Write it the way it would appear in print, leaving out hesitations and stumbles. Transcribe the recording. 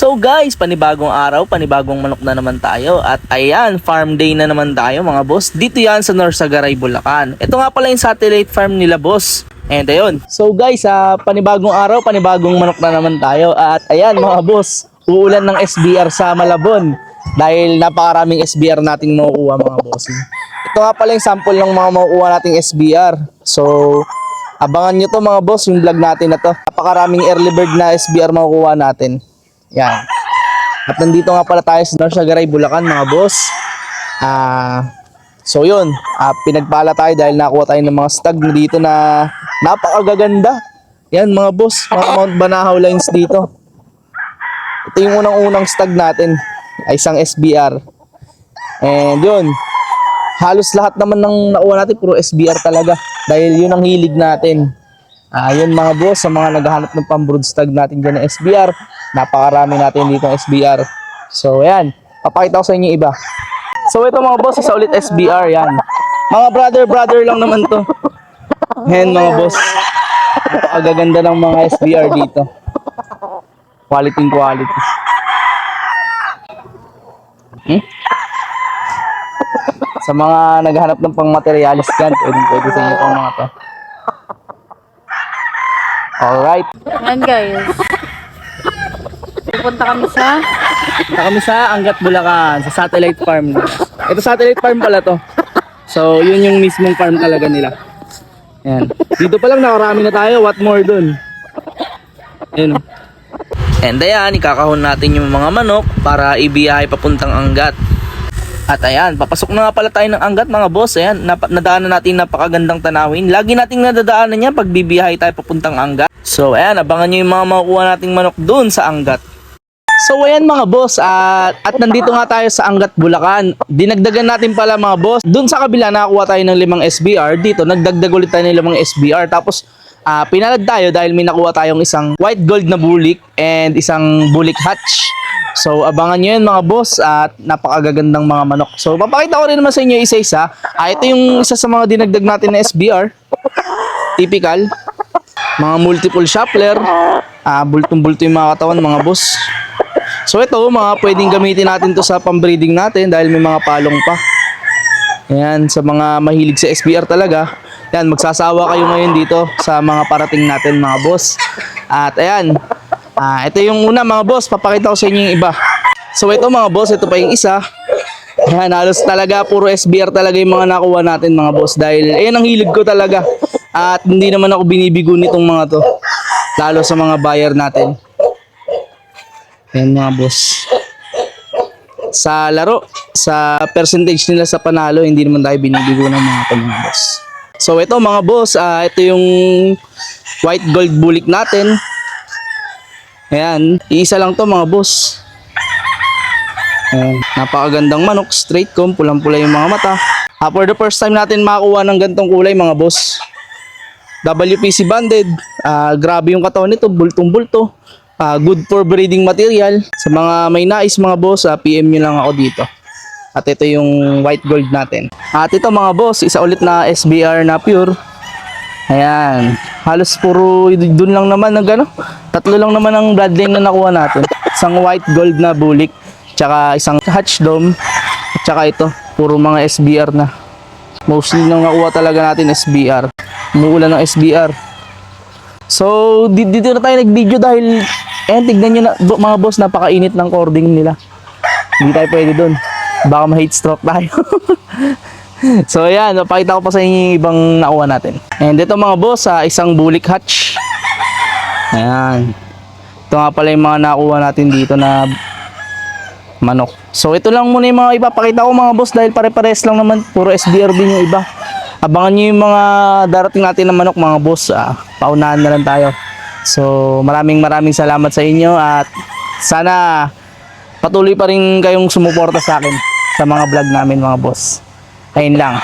So guys, panibagong araw, panibagong manok na naman tayo. At ayan, farm day na naman tayo mga boss. Dito yan sa Norsagaray, Bulacan. Ito nga pala yung satellite farm nila boss. And ayun. So guys, panibagong araw, panibagong manok na naman tayo. At ayan mga boss, uulan ng SBR sa Malabon. Dahil napakaraming SBR nating makukuha mga boss. Ito nga pala yung sample ng mga makukuha nating SBR. So, abangan nyo to mga boss, yung vlog natin na to. Napakaraming early bird na SBR makukuha natin. Yan. At nandito nga pala tayo sa Norsagaray, Bulacan mga boss. So yun, pinagpala tayo dahil nakuha tayo ng mga stag na dito na napakagaganda. Yan mga boss, mga Mount Banahaw lines dito. Ito yung unang-unang stag natin, ay isang SBR. And yun, halos lahat naman ng nakuha natin puro SBR talaga. Dahil yun ang hilig natin. Yun mga boss, sa mga naghahanap ng pambrood stag natin dyan ng SBR, napakarami natin dito ng SBR. So ayan, papakita ko sa inyo iba. So ito mga boss, isa ulit SBR yan. Mga brother lang naman to. Ayan mga boss, napakagaganda ng mga SBR dito. Quality. Sa mga naghahanap ng pang materialis dyan, pwede sa inyo itong mga to. Alright. Ayan guys. Pupunta kami sa Angat, Bulacan, sa satellite farm. Ito satellite farm pala to. So, yun yung mismong farm talaga nila. Ayan. Dito pa lang nakarami na tayo. What more dun? Ayan. And ayan, ikakahon natin yung mga manok para ibiyahe papuntang Angat. At ayan, papasok na nga pala tayo ng Angat mga boss. Ayan, nadaanan natin napakagandang tanawin. Lagi nating nadadaanan niya pag bibiyahe tayo papuntang Angat. So ayan, abangan nyo yung mga makukuha nating manok dun sa Angat. So ayan mga boss, at nandito nga tayo sa Angat, Bulacan. Dinagdagan natin pala mga boss. Dun sa kabila nakakuha tayo ng 5 SBR. Dito nagdagdag ulit tayo ng 5 SBR. Tapos pinalad tayo dahil may nakuha tayong isang white gold na bulik and isang bulik hatch. So abangan nyo yun mga boss, at napakagagandang mga manok. So papakita ko rin naman sa inyo isa-isa. Ito yung isa sa mga dinagdag natin na SBR. Typical. Mga multiple shuffler. Bultong-bulto yung mga katawan mga boss. So ito, mga pwedeng gamitin natin to sa pambreeding natin dahil may mga palong pa. Ayan, sa mga mahilig sa SBR talaga. Yan, magsasawa kayo ngayon dito sa mga parating natin mga boss. At ayan, ito yung una mga boss, papakita ko sa inyo yung iba. So ito mga boss, ito pa yung isa. Ayan, halos talaga puro SBR talaga yung mga nakuha natin mga boss. Dahil ayan ang hilig ko talaga. At hindi naman ako binibigo nitong mga to. Lalo sa mga buyer natin. Ayan mga boss. Sa laro, sa percentage nila sa panalo, hindi naman tayo binibigo ng mga boss. So ito mga boss, ito yung white gold bulik natin. Ayan, iisa lang to mga boss. Ayan, napakagandang manok, straight comb, pulang-pula yung mga mata. For the first time natin makakuha ng gantong kulay mga boss. WPC banded, grabe yung katawan nito, bultong-bulto. Good for breeding material. Sa mga may nais mga boss, PM nyo lang ako dito. At ito yung white gold natin. At ito mga boss, isa ulit na SBR na pure. Ayan, halos puro dun lang naman ng gano. Tatlo lang naman ang bloodline na nakuha natin. Isang white gold na bulik, tsaka isang hatch dome, at tsaka ito, puro mga SBR na. Mostly nang nakuha talaga natin SBR. Umuulan ng SBR. So, dito na tayo nag-video dahil tignan nyo na mga boss, napakainit ng cording nila. Hindi tayo pwede dun. Baka ma-heat stroke tayo. So ayan, napakita ko pa sa inyo yung ibang nakuha natin. And ito mga boss, isang bulik hatch. Ayan. Ito nga pala yung mga nakuha natin dito na manok. So ito lang muna yung mga ipapakita ko mga boss dahil pare-pares lang naman. Puro SBR din yung iba. Abangan nyo yung mga darating natin na manok mga boss. Paunahan na lang tayo. So maraming salamat sa inyo at sana patuloy pa rin kayong sumuporta sa akin sa mga vlog namin mga boss. Ayun lang.